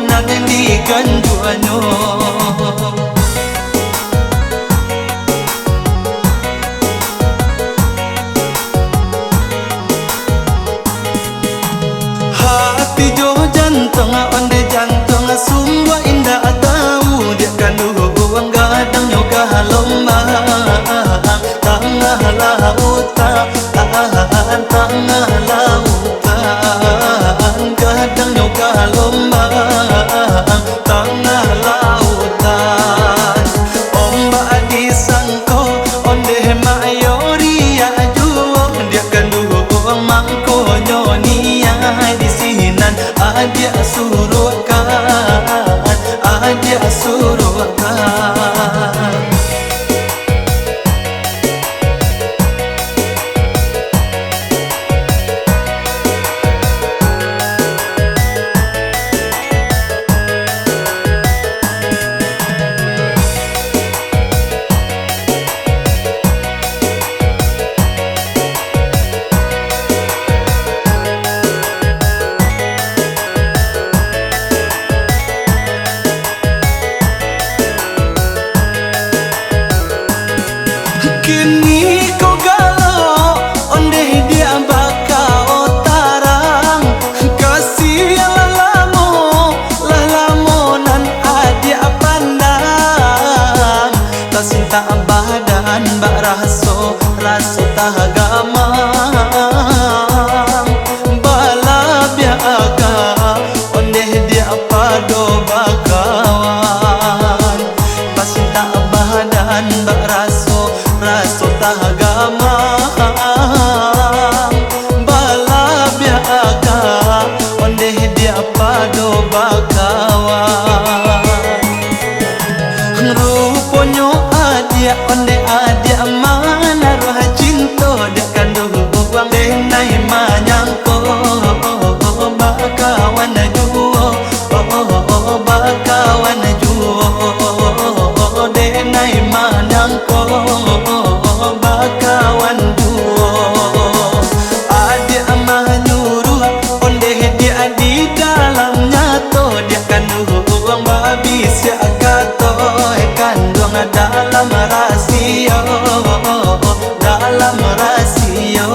nan di ganjuanyo. Hati jo jantung onde jantung sungguh indah tahu dia kandung gadang yoga lomba tengah lautan tengah lautan gadang yoga lomba tengah lautan ombak di sangko onde mayori ajuo dia kandung mangko nyonia di sinan adia suruhkan adia suruhkan. Kini kau galau, onde dia bakal tarang. Kasih lalamu nan adia pandang. Tak cinta badan, bak raso tagamang. Bala biaka, onde dia pado bakawan. Tak cinta badan, bak raso tagamang. Bala biaka onde dia pado bakawan. Ruponyo adia onde adia mana roh cinta dia kandung uang denai manyangko bakawan juo bakawan juo denai manyangko bakawan duo. Adik amah nyuruh onde dia di dalam nyato dia kandung babi siakato kandung dalam rasio dalam rasio.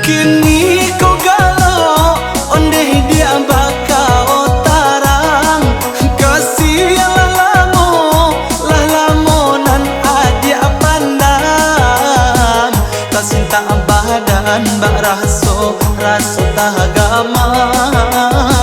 Kini kau galau, onde dia bakal tarang. Kasih lalamu nan adia pandang. Tak cinta badan, bak raso tagamang.